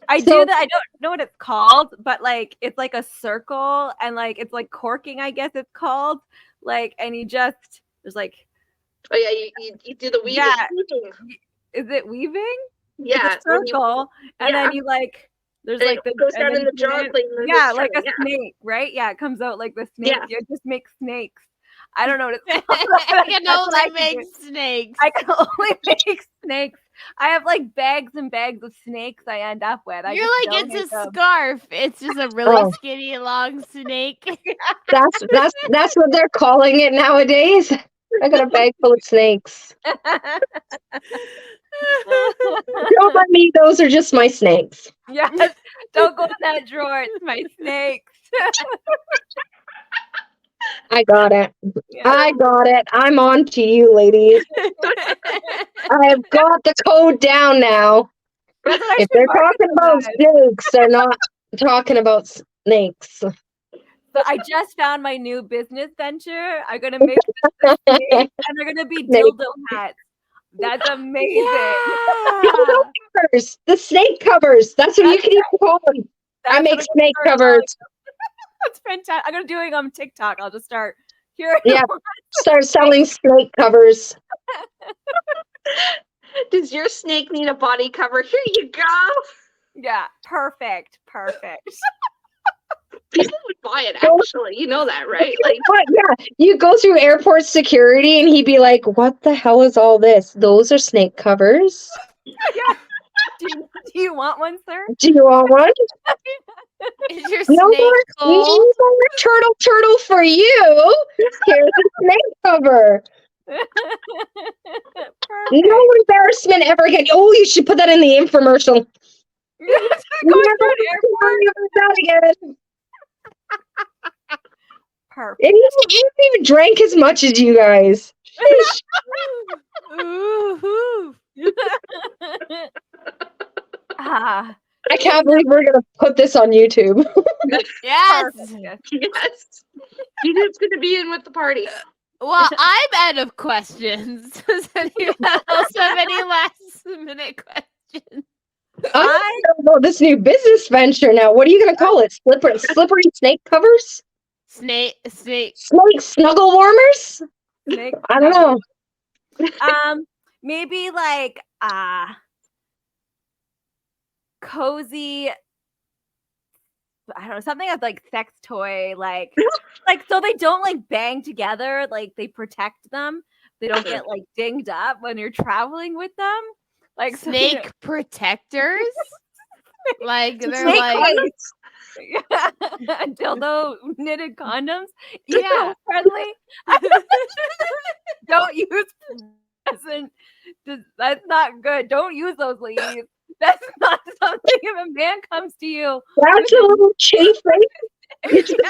I So- do that. I don't know what it's called, but like it's like a circle, and like it's like corking, I guess it's called. Like, and there's like, Oh yeah, you do the weaving. Yeah. Weaving. is it weaving? Yeah. It's a circle, and then you like, there's and like it goes down in the jaw. yeah, like a snake, right? Yeah, it comes out like the snake. Yeah. You just make snakes. I don't know what it's called. I can That's what I only can make do. snakes. I can only make snakes. I have like bags and bags of snakes I end up with. You're like, it's a scarf. It's just a really Oh. skinny, long snake. That's what they're calling it nowadays. I got a bag full of snakes. Don't let me. Those are just my snakes. Yes, don't go in that drawer. It's my snakes. I got it. Yeah. I got it. I'm on to you, ladies. I have got the code down now. That's what I If should they're market talking them about as. snakes, they're not talking about snakes. So I just found my new business venture. I'm gonna make this a snake, and they're gonna be Snake. dildo hats. That's amazing. Dildo covers. The snake covers. That's what you can even call them. I That's make what I'm snake gonna start covers. That's fantastic. I'm gonna do it on TikTok. I'll just start here. Yeah. Start selling snake covers. Does your snake need a body cover? Here you go. Yeah, perfect. People would buy it, actually. You know that, right? Like, What? Yeah. You go through airport security and he'd be like, what the hell is all this? Those are snake covers. Yeah. Do you want one, sir? Do you want one? Is your No snake more, cold? no more turtle for you. Here's a snake cover. Perfect. No embarrassment ever again. Oh, you should put that in the infomercial. Going Never through an airport. worry about that again. Perfect. And he haven't even drank as much as you guys. Ooh. Ah, I can't believe we're gonna put this on YouTube. Yes. perfect. yes. YouTube's going to be in with the party. Well, I'm out of questions. Does anyone else have any last minute questions? I don't know about this new business venture now. What are you gonna call it? Slippery snake covers? Snake. Snake snuggle warmers? Snake I don't know. Maybe like cozy, I don't know, something of like sex toy, like so they don't like bang together, like they protect them. They don't get like dinged up when you're traveling with them. Like Snake protectors? Like they're snake like dildo knitted condoms. Yeah. Eco-friendly. Don't use present. That's not good. Don't use those, ladies. That's not something if a man comes to you. That's a little chafing. You're just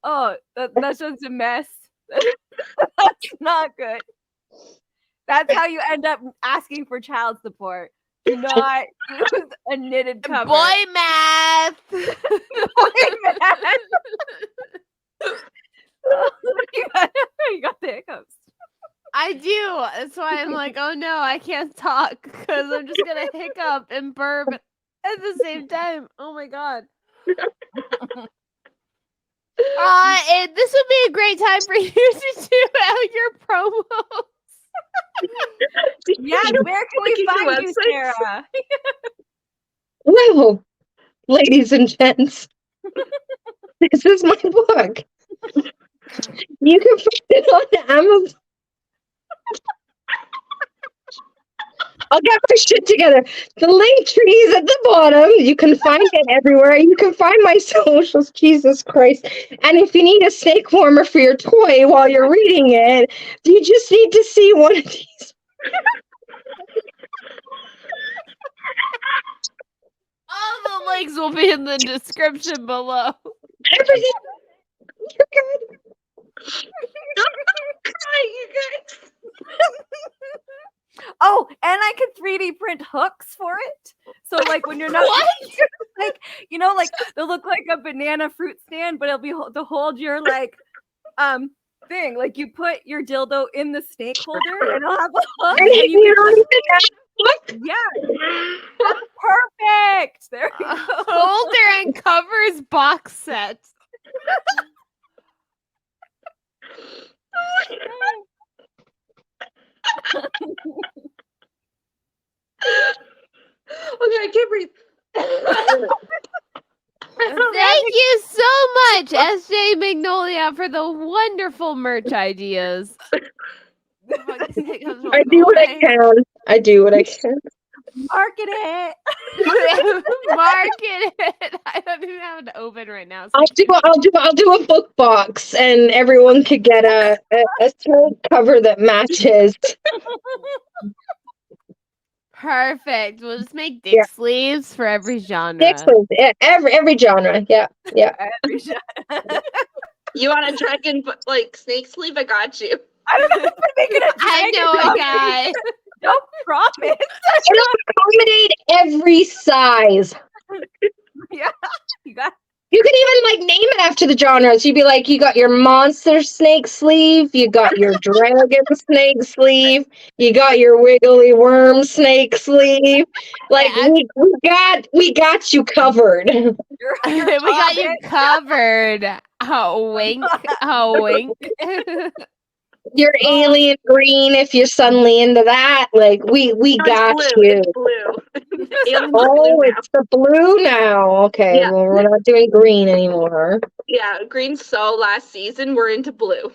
Ouch. That's just a mess. That's not good. That's how you end up asking for child support. Do not use a knitted cover. Boy math. Boy math. You got the hiccups. I do. That's why I'm like, oh no, I can't talk because I'm just gonna hiccup and burp at the same time. Oh my god. This would be a great time for you to do out your promos. Yeah, where can we find you, Sarah? Well, ladies and gents, this is my book. You can find it on Amazon. I'll get my shit together. The link tree is at the bottom. You can find it everywhere. You can find my socials. Jesus Christ. And if you need a snake warmer for your toy while you're reading it, you just need to see one of these. All the links will be in the description below. Everything. You're good. You guys. Oh, and I can 3D print hooks for it. So like when you're not like, you know, like they'll look like a banana fruit stand, but it'll be to hold your like thing. Like you put your dildo in the snake holder and it'll have a hook. And you can yeah. That's perfect. There you go. Holder and covers box set. Okay, I can't breathe. Thank you so much, SJ Magnolia, for the wonderful merch ideas. I do what I can. I do what I can. Market it. Market it. I don't even have an open right now. So I'll do a book box, and everyone could get a snake cover that matches. Perfect. We'll just make dick sleeves for every genre. Dick sleeves, every genre. Yeah. Every genre. You want a dragon, like snake sleeve? I got you. I know a guy. Don't promise. It'll accommodate every size. Yeah, you got. You can even like name it after the genres. You'd be like, you got your monster snake sleeve, you got your dragon snake sleeve, you got your wiggly worm snake sleeve. Like we got you covered. We got you covered. Oh wink. Oh wink. You're alien green if you're suddenly into that. Like we got you. It's blue. It's the blue now. Okay, well we're not doing green anymore. Yeah, green so last season. We're into blue.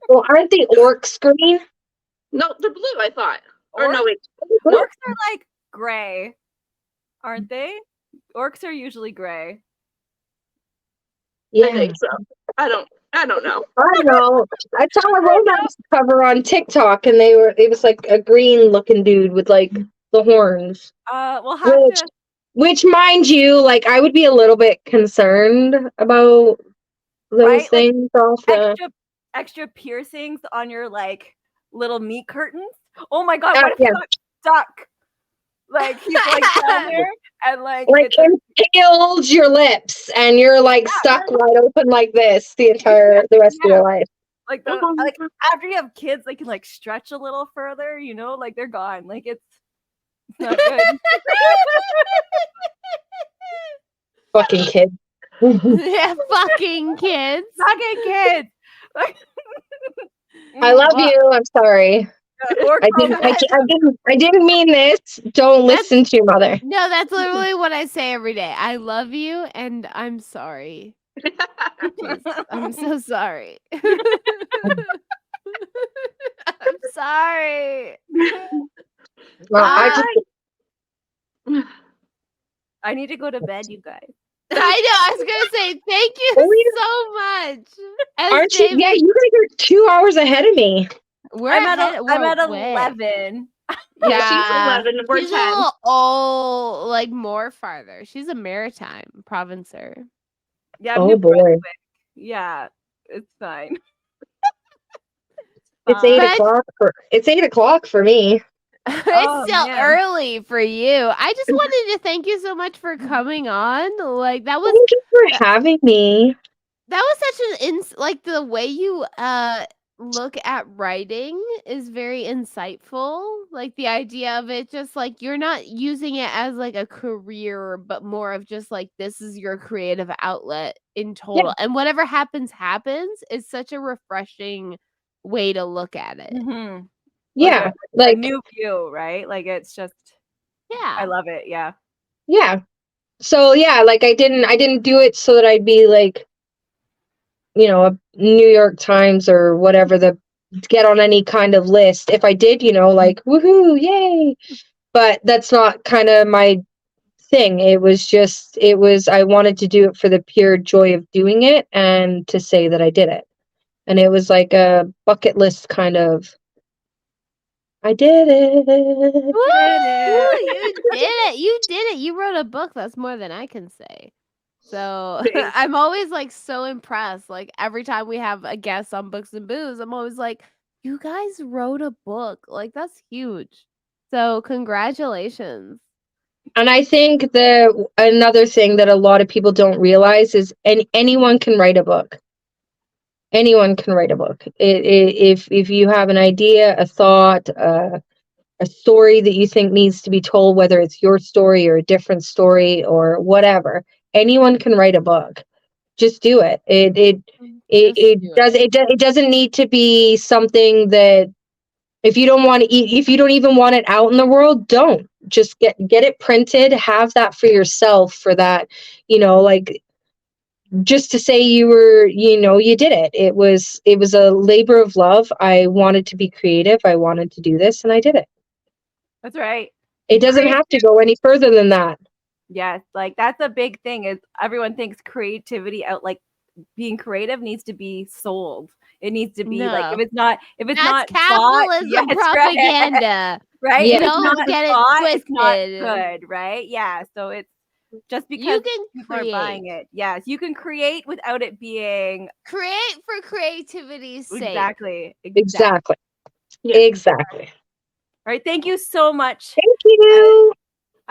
Well, aren't the orcs green? No, they're blue, I thought. Or no, wait. Orcs are like gray, aren't they? Orcs are usually gray. Yeah. I think so. I don't know. I know. I saw a romance cover on TikTok, and it was like a green looking dude with like the horns. We'll have which, mind you, like I would be a little bit concerned about those things. Like, extra piercings on your like little meat curtains. Oh my god! What if you got stuck? Like he's like down there and like impaled your lips, and you're like stuck wide open like this the rest of your life. Like after you have kids, they can like stretch a little further, you know, like they're gone. Like it's not good. Fucking kid. Yeah, fucking kids. Fucking kids. I love Well, you. I'm sorry. Or I didn't mean this. Don't listen to your mother. No, that's literally what I say every day. I love you and I'm sorry. I'm so sorry. I'm sorry. Well, I just I need to go to bed, you guys. I know. I was gonna say thank you so much. As aren't you? David- Yeah, you guys are 2 hours ahead of me. We're I'm at ahead- I'm we're at way. 11. Yeah, she's 11. We're She's 10. a little old, like more farther. She's a maritime provincer. Yeah, I'm Oh New boy. Brunswick. Yeah, it's fine. It's Fine. 8 o'clock for me. It's Oh, still man. early for you. I just wanted to thank you so much for coming on. Like that was Thank you for having me. that was such an like the way you look at writing is very insightful. Like the idea of it just like you're not using it as like a career but more of just like this is your creative outlet in total. And whatever happens is such a refreshing way to look at it. Mm-hmm. Yeah, A like new view, right? Like it's just I Yeah. love it. Yeah. yeah. So yeah, like I didn't do it so that I'd be like, a New York Times or whatever get on any kind of list. If I did, like woohoo, yay. But that's not kind of my thing. It was I wanted to do it for the pure joy of doing it and to say that I did it. And it was like a bucket list kind of I did it. Woo! You did it. You did it. You wrote a book. That's more than I can say. So Thanks. I'm always like so impressed. Like every time we have a guest on Books and Booze, I'm always like, you guys wrote a book. Like that's huge. So congratulations. And I think another thing that a lot of people don't realize is anyone can write a book. Anyone can write a book. If you have an idea, a thought, a story that you think needs to be told, whether it's your story or a different story or whatever, anyone can write a book. Just do it. It doesn't need to be something that if you don't even want it out in the world, don't. Just get it printed, have that for yourself, for that, like just to say you did it. It was a labor of love. I wanted to be creative. I wanted to do this and I did it. That's right. It doesn't have to go any further than that. Yes, like that's a big thing is everyone thinks creativity out like being creative needs to be sold. It needs to be like if it's not That's bought, capitalism yes, propaganda. right? Yeah. If it's Don't not get it bought, it's not twisted. good, right? Yeah. So it's just because You can people are buying create. it. Yes, you can create without it being Create for creativity's sake. exactly. Exactly. Yeah. Exactly. All right. Thank you so much. Thank you.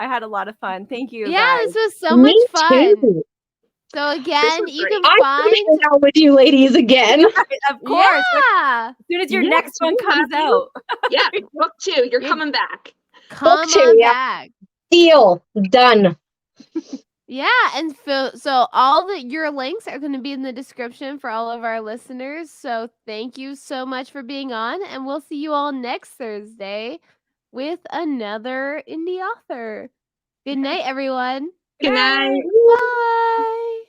I had a lot of fun. Thank you. Yeah, guys. this was so Me much fun. too. So again, was you great. can I want to find hang out with you ladies again. Of course. Yeah. As soon as your Yeah, next one we'll have comes you. out. Yeah, book 2. You're Yeah. coming back. Come two, on yeah. back. Deal. Done. Yeah, and so all your links are going to be in the description for all of our listeners. So thank you so much for being on, and we'll see you all next Thursday with another indie author. Good night, everyone. Good night. Bye.